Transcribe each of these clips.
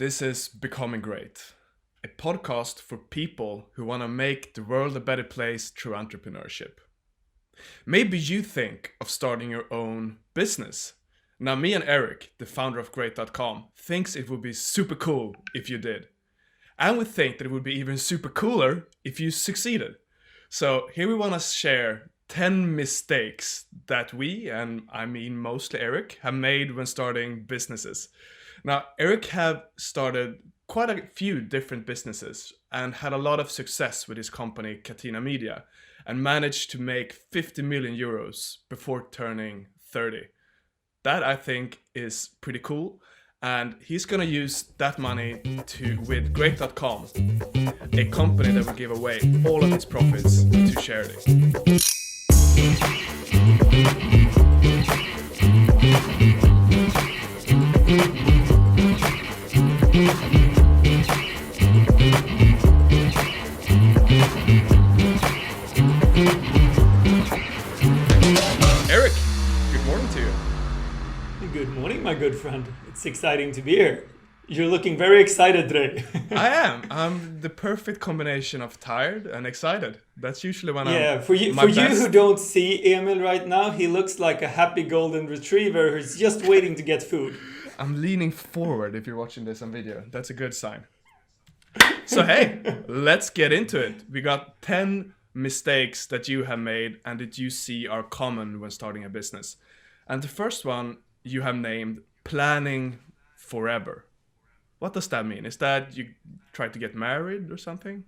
This is Becoming Great, a podcast for people who want to make the world a better place through entrepreneurship. Maybe you think of starting your own business. Now, me and Erik, the founder of Great.com, thinks it would be super cool if you did. And we think that it would be even super cooler if you succeeded. So here we want to share 10 mistakes that we, and I mean mostly Erik, have made when starting businesses. Now, Erik have started quite a few different businesses and had a lot of success with his company Catena Media and managed to make 50 million euros before turning 30. That I think is pretty cool, and he's gonna use that money with Great.com, a company that will give away all of its profits to charity. Erik, good morning to you. Good morning, my good friend. It's exciting to be here. You're looking very excited today. I am. I'm the perfect combination of tired and excited. That's usually when I'm for you who don't see Emil right now, he looks like a happy golden retriever who's just waiting to get food. I'm leaning forward if you're watching this on video. That's a good sign. So hey, let's get into it. We got 10 mistakes that you have made and that you see are common when starting a business. And the first one you have named planning forever. What does that mean? Is that you try to get married or something?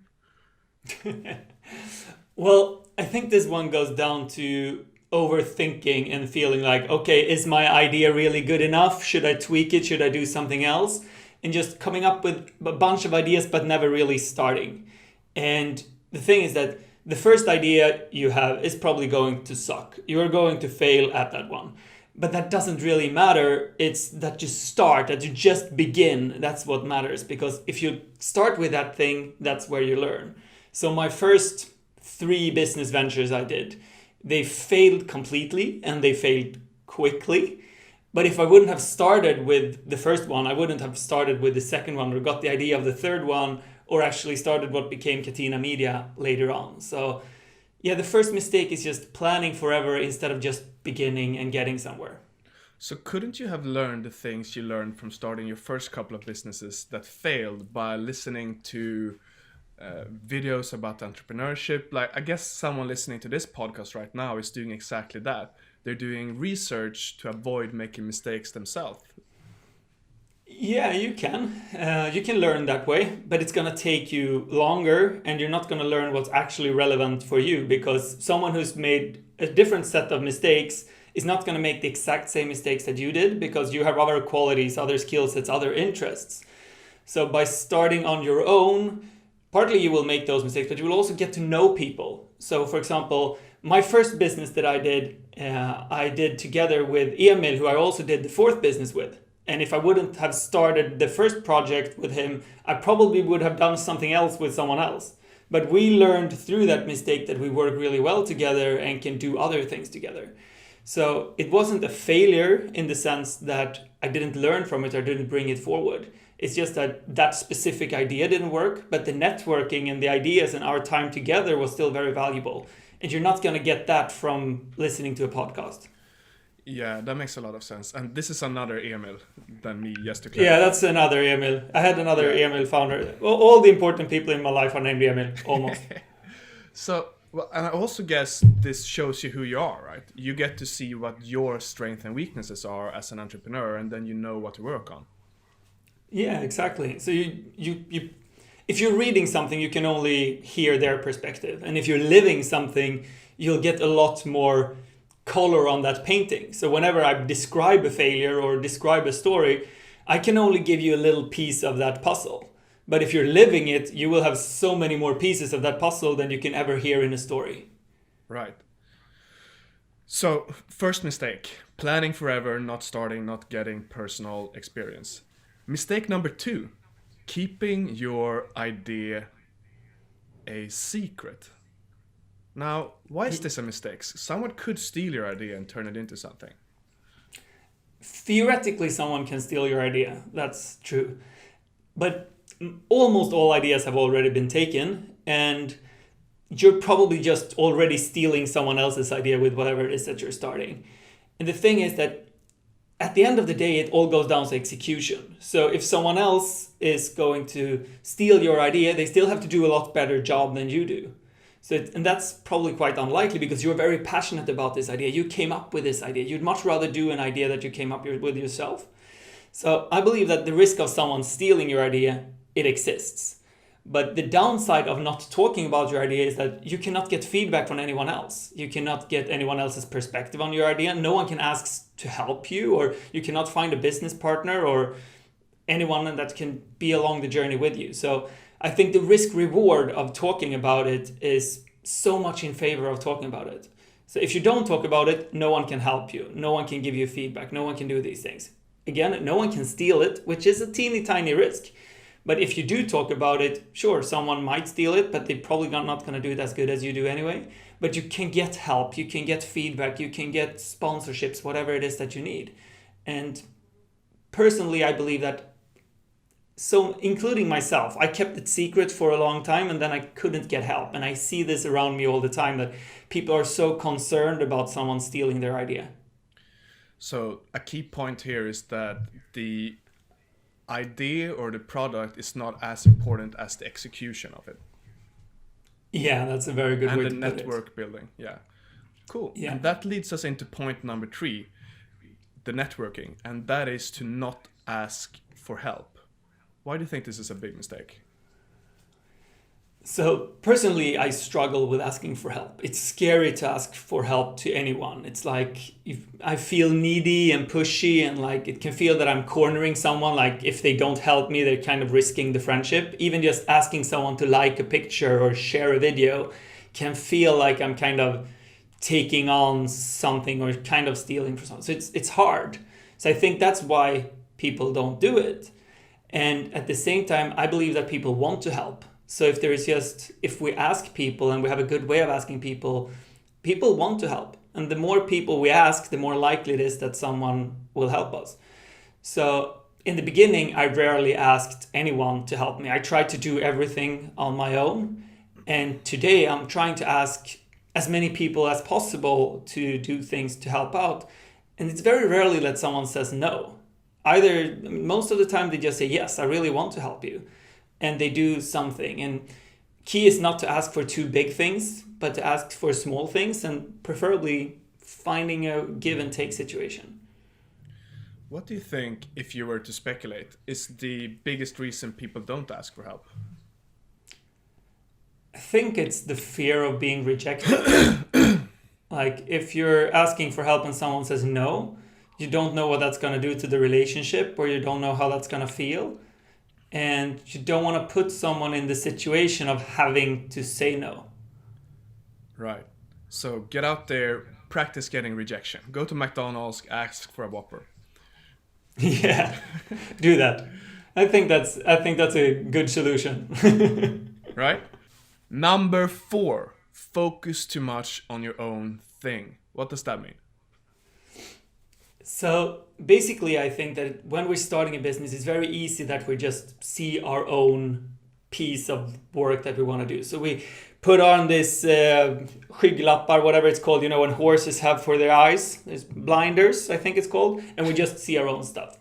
Well, I think this one goes down to overthinking and feeling like, okay, is my idea really good enough? Should I tweak it? Should I do something else? And just coming up with a bunch of ideas, but never really starting. And the thing is that the first idea you have is probably going to suck. You're going to fail at that one. But that doesn't really matter. It's that you start, that you just begin. That's what matters. Because if you start with that thing, that's where you learn. So my first 3 business ventures I did, they failed completely and they failed quickly. But if I wouldn't have started with the first one, I wouldn't have started with the second one or got the idea of the third one or actually started what became Catena Media later on. So yeah, the first mistake is just planning forever instead of just beginning and getting somewhere. So couldn't you have learned the things you learned from starting your first couple of businesses that failed by listening to videos about entrepreneurship? Like, I guess someone listening to this podcast right now is doing exactly that. They're doing research to avoid making mistakes themselves. Yeah, you can. You can learn that way, but it's going to take you longer and you're not going to learn what's actually relevant for you because someone who's made a different set of mistakes is not going to make the exact same mistakes that you did because you have other qualities, other skill sets, other interests. So by starting on your own, partly you will make those mistakes, but you will also get to know people. So for example, my first business that I did together with Emil, who I also did the 4th business with. And if I wouldn't have started the first project with him, I probably would have done something else with someone else. But we learned through that mistake that we work really well together and can do other things together. So it wasn't a failure in the sense that I didn't learn from it or didn't bring it forward. It's just that that specific idea didn't work, but the networking and the ideas and our time together was still very valuable. And you're not going to get that from listening to a podcast. Yeah, that makes a lot of sense. And this is another Emil than me, just to clarify. Yeah, that's another Emil. I had another Emil founder. All the important people in my life are named Emil, almost. So, well, and I also guess this shows you who you are, right? You get to see what your strengths and weaknesses are as an entrepreneur, and then you know what to work on. Yeah, exactly. So you if you're reading something, you can only hear their perspective. And if you're living something, you'll get a lot more color on that painting. So whenever I describe a failure or describe a story, I can only give you a little piece of that puzzle. But if you're living it, you will have so many more pieces of that puzzle than you can ever hear in a story. Right. So, first mistake, planning forever, not starting, not getting personal experience. Mistake number 2, keeping your idea a secret. Now, why is this a mistake? Someone could steal your idea and turn it into something. Theoretically, someone can steal your idea. That's true. But almost all ideas have already been taken, and you're probably just already stealing someone else's idea with whatever it is that you're starting. And the thing is that at the end of the day, it all goes down to execution. So if someone else is going to steal your idea, they still have to do a lot better job than you do. And that's probably quite unlikely because you're very passionate about this idea. You came up with this idea. You'd much rather do an idea that you came up with yourself. So I believe that the risk of someone stealing your idea, it exists. But the downside of not talking about your idea is that you cannot get feedback from anyone else. You cannot get anyone else's perspective on your idea. No one can ask to help you, or you cannot find a business partner or anyone that can be along the journey with you. So I think the risk reward of talking about it is so much in favor of talking about it. So if you don't talk about it, no one can help you. No one can give you feedback. No one can do these things. Again, no one can steal it, which is a teeny tiny risk. But if you do talk about it, sure, someone might steal it, but they're probably not going to do it as good as you do anyway. But you can get help, you can get feedback, you can get sponsorships, whatever it is that you need. And personally, I believe that, so including myself, I kept it secret for a long time and then I couldn't get help. And I see this around me all the time, that people are so concerned about someone stealing their idea. So a key point here is that the idea or the product is not as important as the execution of it. Yeah, that's a very good way to put it. And the network building. Yeah. Cool. Yeah. And that leads us into point number 3, the networking. And that is to not ask for help. Why do you think this is a big mistake? So personally, I struggle with asking for help. It's scary to ask for help to anyone. It's like if I feel needy and pushy, and like it can feel that I'm cornering someone. Like if they don't help me, they're kind of risking the friendship. Even just asking someone to like a picture or share a video can feel like I'm kind of taking on something or kind of stealing from someone. So it's hard. So I think that's why people don't do it. And at the same time, I believe that people want to help. So if we ask people and we have a good way of asking people, people want to help. And the more people we ask, the more likely it is that someone will help us. So in the beginning, I rarely asked anyone to help me. I tried to do everything on my own. And today I'm trying to ask as many people as possible to do things to help out. And it's very rarely that someone says no. Most of the time they just say, yes, I really want to help you. And they do something. And key is not to ask for too big things, but to ask for small things, and preferably finding a give and take situation. What do you think, if you were to speculate, is the biggest reason people don't ask for help? I think it's the fear of being rejected. Like if you're asking for help and someone says no, you don't know what that's going to do to the relationship, or you don't know how that's going to feel. And you don't want to put someone in the situation of having to say no. Right. So get out there, practice getting rejection. Go to McDonald's, ask for a Whopper. Yeah, do that. I think that's a good solution. Right? Number 4, focus too much on your own thing. What does that mean? So basically, I think that when we're starting a business, it's very easy that we just see our own piece of work that we want to do. So we put on this skygglappar, whatever it's called, when horses have for their eyes, there's blinders, I think it's called, and we just see our own stuff,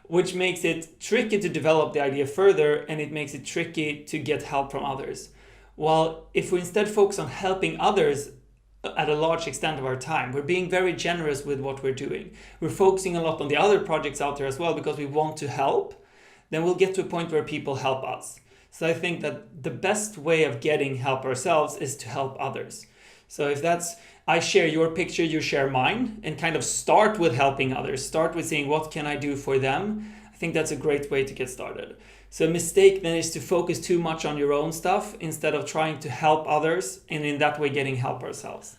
which makes it tricky to develop the idea further, and it makes it tricky to get help from others. While if we instead focus on helping others at a large extent of our time, we're being very generous with what we're doing. We're focusing a lot on the other projects out there as well because we want to help. Then we'll get to a point where people help us. So I think that the best way of getting help ourselves is to help others. So if that's, I share your picture, you share mine, and kind of start with helping others. Start with saying, what can I do for them? I think that's a great way to get started. So a mistake then is to focus too much on your own stuff instead of trying to help others, and in that way getting help ourselves.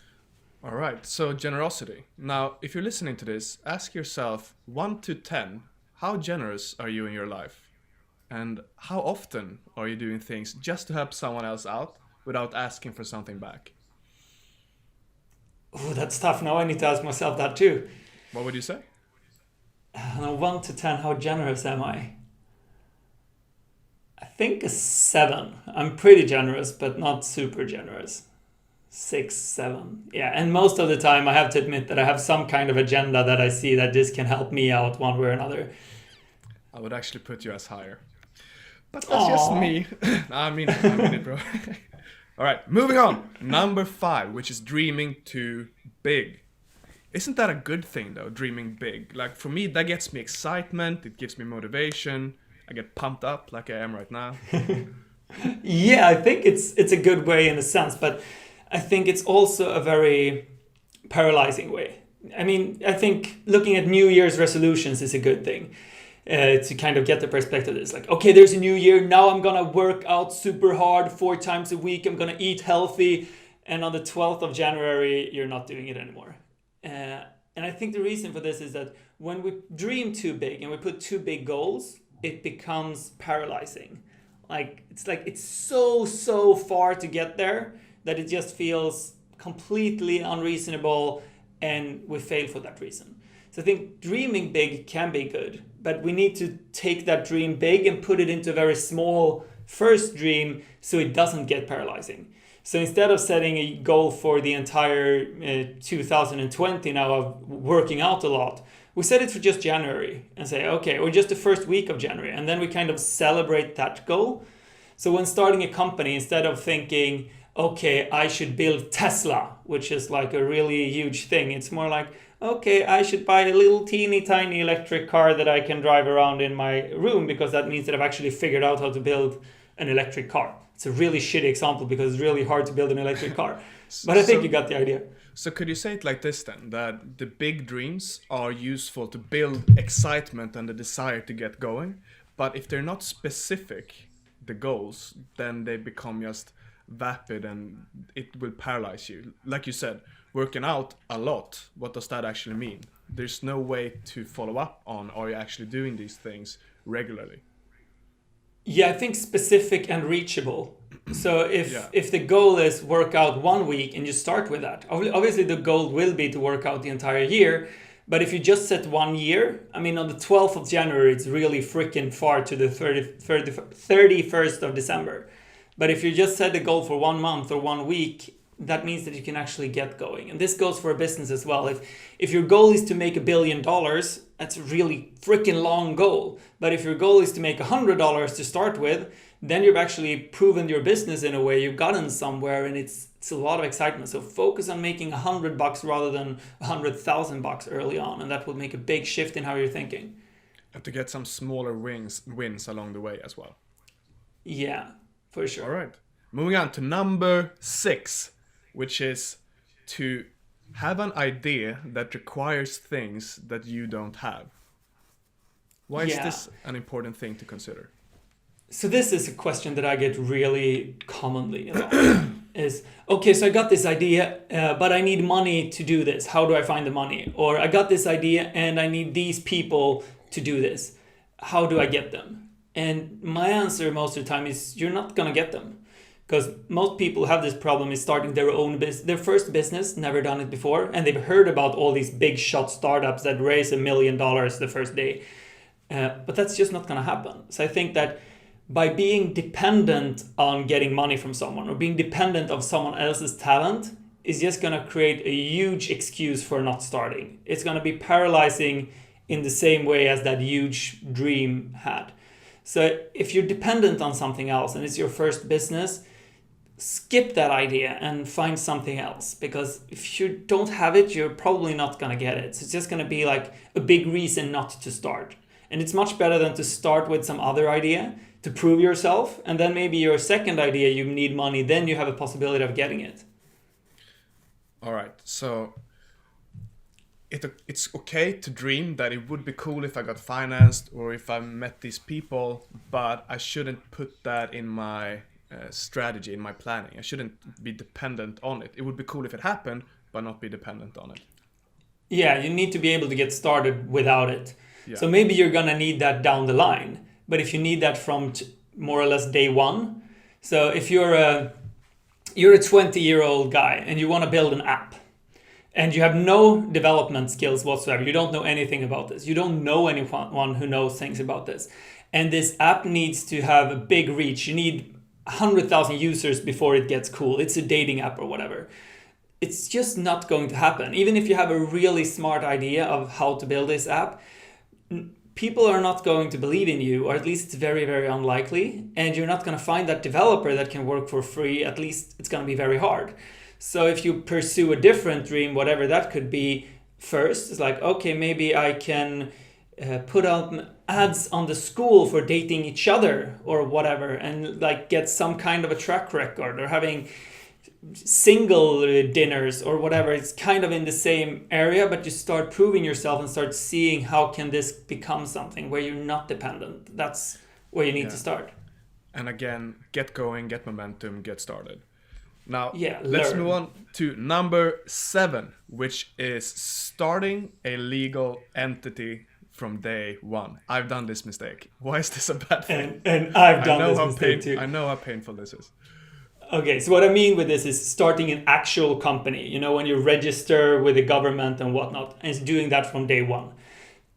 All right, so generosity. Now, if you're listening to this, ask yourself 1 to 10, how generous are you in your life? And how often are you doing things just to help someone else out without asking for something back? Oh, that's tough. Now I need to ask myself that too. What would you say? 1 to 10, how generous am I? think a 7. I'm pretty generous, but not super generous. 6, 7. Yeah, and most of the time I have to admit that I have some kind of agenda that I see that this can help me out one way or another. I would actually put you as higher. But that's just Aw. me. I mean it, bro. All right, moving on. Number 5, which is dreaming too big. Isn't that a good thing though, dreaming big? Like for me, that gets me excitement, it gives me motivation, I get pumped up like I am right now. Yeah, I think it's a good way in a sense, but I think it's also a very paralyzing way. I mean, I think looking at New Year's resolutions is a good thing. To kind of get the perspective. It's like, okay, there's a new year. Now I'm going to work out super hard 4 times a week. I'm going to eat healthy. And on the 12th of January, you're not doing it anymore. And I think the reason for this is that when we dream too big and we put too big goals, it becomes paralyzing. It's so far to get there that it just feels completely unreasonable, and we fail for that reason. So I think dreaming big can be good, but we need to take that dream big and put it into a very small first dream so it doesn't get paralyzing. So instead of setting a goal for the entire 2020 now of working out a lot, we set it for just January and say, okay, or just the first week of January. And then we kind of celebrate that goal. So when starting a company, instead of thinking, okay, I should build Tesla, which is like a really huge thing, it's more like, okay, I should buy a little teeny tiny electric car that I can drive around in my room, because that means that I've actually figured out how to build an electric car. It's a really shitty example because it's really hard to build an electric car. But I think you got the idea. So could you say it like this then, that the big dreams are useful to build excitement and the desire to get going, but if they're not specific, the goals, then they become just vapid and it will paralyze you. Like you said, working out a lot, what does that actually mean? There's no way to follow up on, are you actually doing these things regularly? Yeah, I think specific and reachable. So if the goal is work out 1 week and you start with that, obviously the goal will be to work out the entire year. But if you just set 1 year, I mean, on the 12th of January, it's really freaking far to the 31st of December. But if you just set the goal for 1 month or 1 week, that means that you can actually get going. And this goes for a business as well. If your goal is to make $1 billion, that's a really freaking long goal. But if your goal is to make $100 to start with, then you've actually proven your business in a way, you've gotten somewhere, and it's a lot of excitement. So focus on making $100 rather than $100,000 early on, and that will make a big shift in how you're thinking. And to get some smaller wins along the way as well. Yeah, for sure. All right. Moving on to number 6, which is to have an idea that requires things that you don't have. Why is this an important thing to consider? So this is a question that I get really commonly about. Is, okay, so I got this idea, but I need money to do this. How do I find the money? Or I got this idea and I need these people to do this. How do I get them? And my answer most of the time is you're not going to get them. Because most people have this problem is starting their own business, their first business, never done it before. And they've heard about all these big shot startups that raise $1 million the first day. But that's just not going to happen. So I think that by being dependent on getting money from someone or being dependent on someone else's talent is just going to create a huge excuse for not starting. It's going to be paralyzing in the same way as that huge dream had. So if you're dependent on something else and it's your first business, skip that idea and find something else, because if you don't have it, you're probably not going to get it. So it's just going to be like a big reason not to start. And it's much better than to start with some other idea to prove yourself, and then maybe your second idea you need money, then you have a possibility of getting it. All right, so it's okay to dream that it would be cool if I got financed or if I met these people, but I shouldn't put that in my strategy, in my planning. I shouldn't be dependent on it. It would be cool if it happened, but not be dependent on it. Yeah, you need to be able to get started without it. Yeah. So maybe you're gonna need that down the line. But if you need that from more or less day one, so if you're a 20-year-old guy and you want to build an app and you have no development skills whatsoever, you don't know anything about this, you don't know anyone who knows things about this, And this app needs to have a big reach. You need 100,000 users before it gets cool. It's a dating app or whatever. It's just not going to happen. Even if you have a really smart idea of how to build this app, people are not going to believe in you, or at least it's very, very unlikely. And you're not going to find that developer that can work for free. At least it's going to be very hard. So if you pursue a different dream, whatever that could be, first, it's like, okay, maybe I can put out ads on the school for dating each other or whatever, and like get some kind of a track record, or having single dinners or whatever. It's kind of in the same area, but you start proving yourself and start seeing how can this become something where you're not dependent. That's where you need to start. And again, get going, get momentum, get started. Now, Yeah, let's learn. move on to number 7, which is starting a legal entity from day one. I've done this mistake. Why is this a bad thing? And I've done this mistake too. I know how painful this is. Okay, so what I mean with this is starting an actual company, you know, when you register with the government and whatnot, and it's doing that from day one.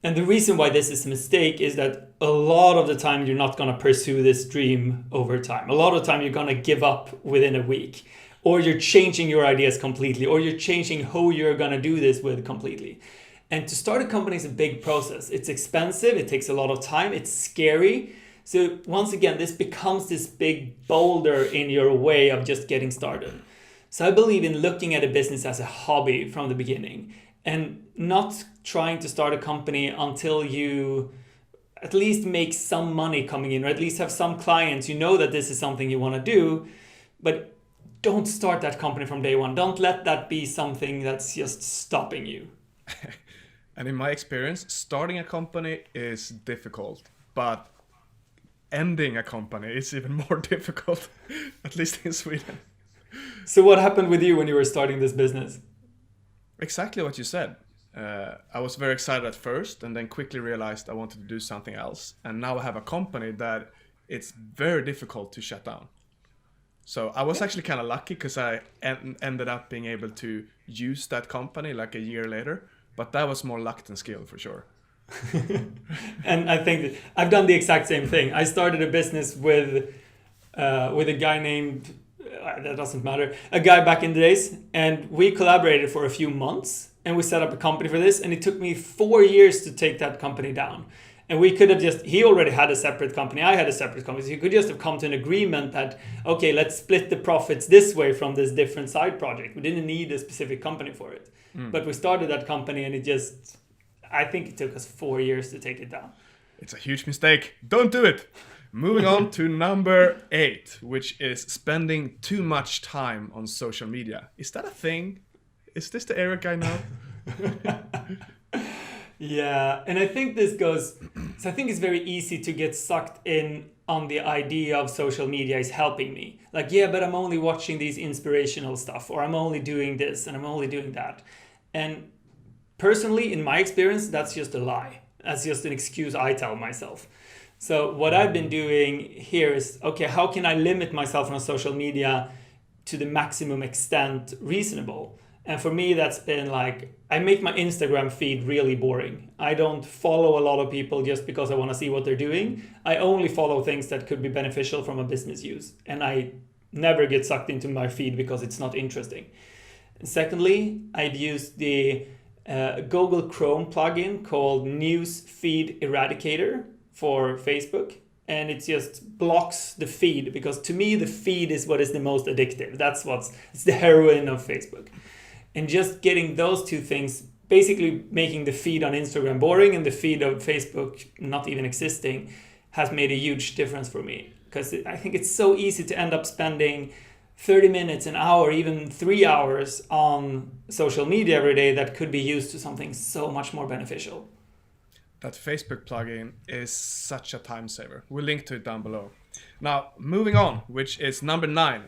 And the reason why this is a mistake is that a lot of the time you're not going to pursue this dream over time. A lot of the time you're going to give up within a week, or you're changing your ideas completely, or you're changing who you're going to do this with completely. And to start a company is a big process. It's expensive, it takes a lot of time, it's scary. So once again, this becomes this big boulder in your way of just getting started. So I believe in looking at a business as a hobby from the beginning, and not trying to start a company until you at least make some money coming in, or at least have some clients. You know that this is something you want to do, but don't start that company from day one. Don't let that be something that's just stopping you. And in my experience, starting a company is difficult, but ending a company is even more difficult, at least in Sweden. So what happened with you when you were starting this business? Exactly what you said. I was very excited at first, and then quickly realized I wanted to do something else. And now I have a company that it's very difficult to shut down. So I was actually kind of lucky, because I ended up being able to use that company like a year later. But that was more luck than skill, for sure. And I think that I've done the exact same thing. I started a business with a guy named, that doesn't matter, a guy back in the days, and we collaborated for a few months, and we set up a company for this, and it took me 4 years to take that company down. And we could have he already had a separate company, I had a separate company, so you could just have come to an agreement that, okay, let's split the profits this way from this different side project. We didn't need a specific company for it. But we started that company, and I think it took us 4 years to take it down. It's a huge mistake. Don't do it. Moving on to number 8, which is spending too much time on social media. Is that a thing? Is this the Erik I know? Yeah, and I think so I think it's very easy to get sucked in on the idea of social media is helping me. Like, yeah, but I'm only watching these inspirational stuff, or I'm only doing this and I'm only doing that. And personally, in my experience, that's just a lie. That's just an excuse I tell myself. So what I've been doing here is, okay, how can I limit myself on social media to the maximum extent reasonable? And for me, that's been like, I make my Instagram feed really boring. I don't follow a lot of people just because I want to see what they're doing. I only follow things that could be beneficial from a business use. And I never get sucked into my feed because it's not interesting. And secondly, I've used the Google Chrome plugin called News Feed Eradicator for Facebook. And it just blocks the feed, because to me, the feed is what is the most addictive. It's the heroin of Facebook. And just getting those two things, basically making the feed on Instagram boring and the feed of Facebook not even existing, has made a huge difference for me. Because I think it's so easy to end up spending 30 minutes, an hour, even 3 hours on social media every day that could be used to something so much more beneficial. That Facebook plugin is such a time saver. We'll link to it down below. Now, moving on, which is number 9.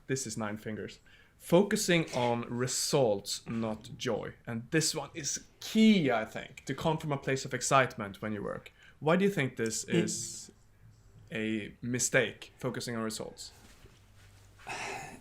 This is 9 fingers. Focusing on results, not joy. And this one is key, I think, to come from a place of excitement when you work. Why do you think this is a mistake, focusing on results?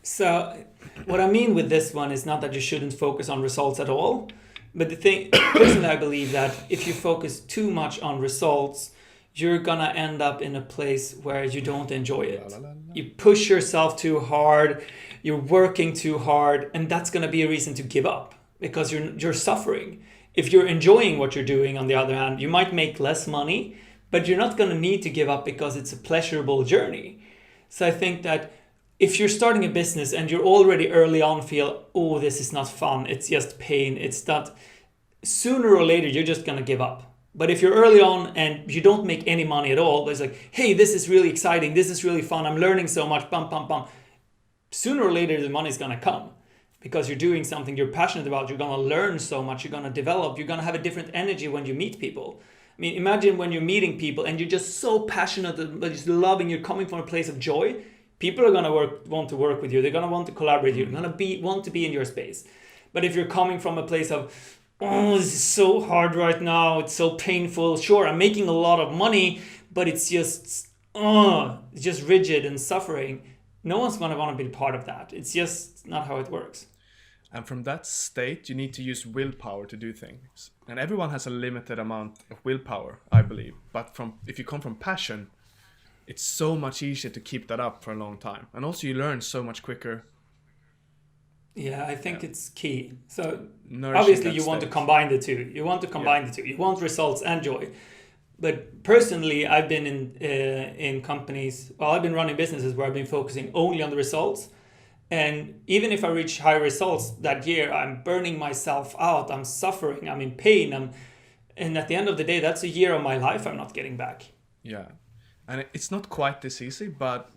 So what I mean with this one is not that you shouldn't focus on results at all. But personally, I believe that if you focus too much on results, you're gonna end up in a place where you don't enjoy it. La, la, la, la. You push yourself too hard, you're working too hard, and that's gonna be a reason to give up because you're suffering. If you're enjoying what you're doing, on the other hand, you might make less money, but you're not gonna need to give up because it's a pleasurable journey. So I think that if you're starting a business and you're already early on feel, oh, this is not fun, it's just pain, it's not, sooner or later you're just gonna give up. But if you're early on and you don't make any money at all, it's like, hey, this is really exciting, this is really fun, I'm learning so much, bum, bum, bum. Sooner or later, the money's gonna come because you're doing something you're passionate about, you're gonna learn so much, you're gonna develop, you're gonna have a different energy when you meet people. I mean, imagine when you're meeting people and you're just so passionate, but just loving, you're coming from a place of joy, people are gonna want to work with you, they're gonna want to collaborate with you, they're gonna want to be in your space. But if you're coming from a place of, oh, this is so hard right now, it's so painful, sure, I'm making a lot of money, but it's just rigid and suffering, no one's going to want to be part of that. It's just not how it works. And from that state, you need to use willpower to do things. And everyone has a limited amount of willpower, I believe. But if you come from passion, it's so much easier to keep that up for a long time. And also you learn so much quicker. Yeah, I think it's key. So Nourishing obviously that you want to state. combine the two. You want to combine the two. You want results and joy. But personally, I've been in companies, well, I've been running businesses where I've been focusing only on the results. And even if I reach high results that year, I'm burning myself out. I'm suffering. I'm in pain. And at the end of the day, that's a year of my life I'm not getting back. Yeah. And it's not quite this easy, but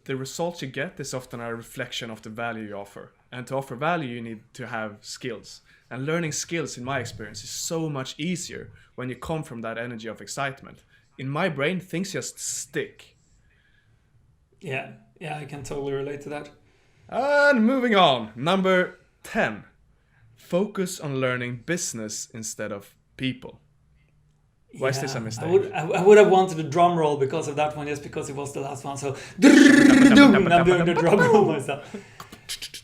the results you get is often a reflection of the value you offer. And to offer value, you need to have skills. And learning skills, in my experience, is so much easier when you come from that energy of excitement. In my brain, things just stick. Yeah, I can totally relate to that. And moving on, number 10. Focus on learning business instead of people. Why is this a mistake? I would have wanted a drum roll because of that one, just because it was the last one. So I'm doing the drum roll myself.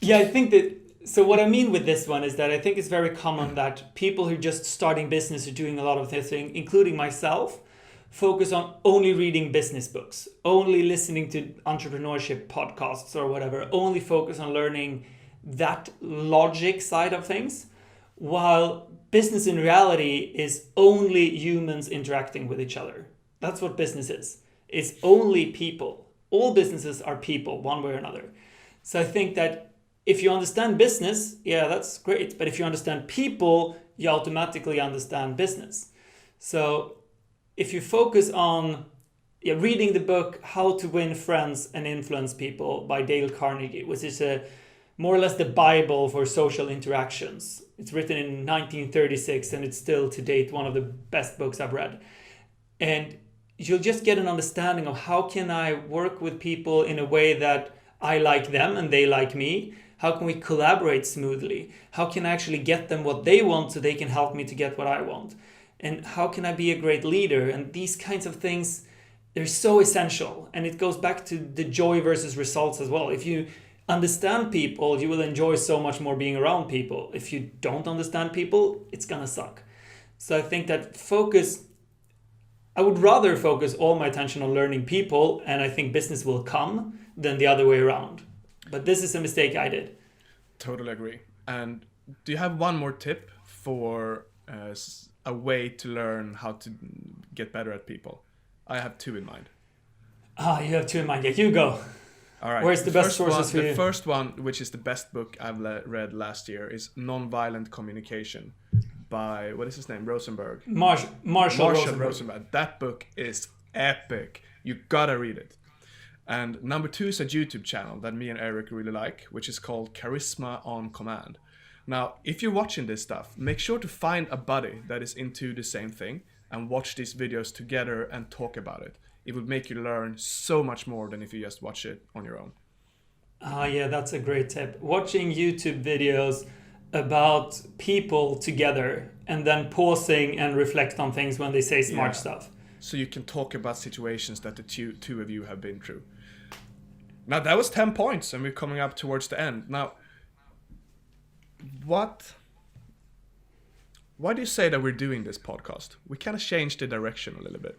Yeah, I think that. So what I mean with this one is that I think it's very common that people who are just starting business or doing a lot of this thing, including myself, focus on only reading business books, only listening to entrepreneurship podcasts or whatever, only focus on learning that logic side of things, while business in reality is only humans interacting with each other. That's what business is. It's only people. All businesses are people, one way or another. So I think that if you understand business, yeah, that's great. But if you understand people, you automatically understand business. So if you focus on reading the book How to Win Friends and Influence People by Dale Carnegie, which is more or less the Bible for social interactions. It's written in 1936 and it's still to date one of the best books I've read. And you'll just get an understanding of how can I work with people in a way that I like them and they like me. How can we collaborate smoothly? How can I actually get them what they want so they can help me to get what I want? And how can I be a great leader? And these kinds of things, they're so essential. And it goes back to the joy versus results as well. If you understand people, you will enjoy so much more being around people. If you don't understand people, it's gonna suck. So I think that I would rather focus all my attention on learning people, and I think business will come, than the other way around. But this is a mistake I did. Totally agree. And do you have one more tip for a way to learn how to get better at people? I have two in mind. You have two in mind. Yeah, you go. All right. Where's the best sources for you? The first one, which is the best book I've read last year, is Nonviolent Communication by, what is his name? Rosenberg. Marshall Rosenberg. That book is epic. You gotta read it. And number 2 is a YouTube channel that me and Erik really like, which is called Charisma on Command. Now, if you're watching this stuff, make sure to find a buddy that is into the same thing and watch these videos together and talk about it. It would make you learn so much more than if you just watch it on your own. Yeah, that's a great tip. Watching YouTube videos about people together and then pausing and reflect on things when they say smart stuff. So you can talk about situations that the two of you have been through. Now that was 10 points and we're coming up towards the end. Now, why do you say that we're doing this podcast? We kind of changed the direction a little bit.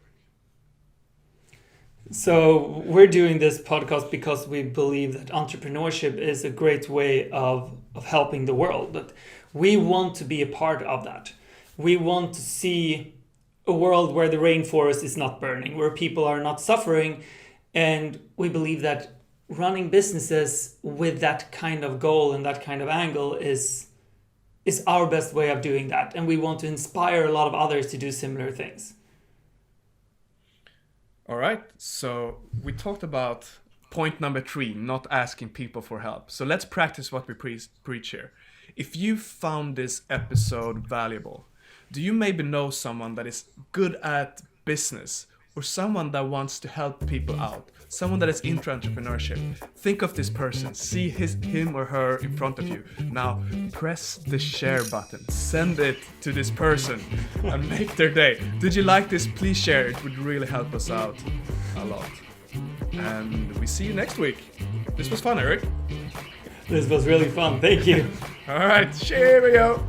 So we're doing this podcast because we believe that entrepreneurship is a great way of helping the world. But we want to be a part of that. We want to see a world where the rainforest is not burning, where people are not suffering. And we believe that running businesses with that kind of goal and that kind of angle is our best way of doing that. And we want to inspire a lot of others to do similar things. All right, so we talked about point number 3, not asking people for help. So let's practice what we preach here. If you found this episode valuable, do you maybe know someone that is good at business or someone that wants to help people out, someone that is into entrepreneurship? Think of this person, see him or her in front of you. Now press the share button, send it to this person and make their day. Did you like this? Please share, it would really help us out a lot. And we see you next week. This was fun, Erik. This was really fun, thank you. All right, cheerio.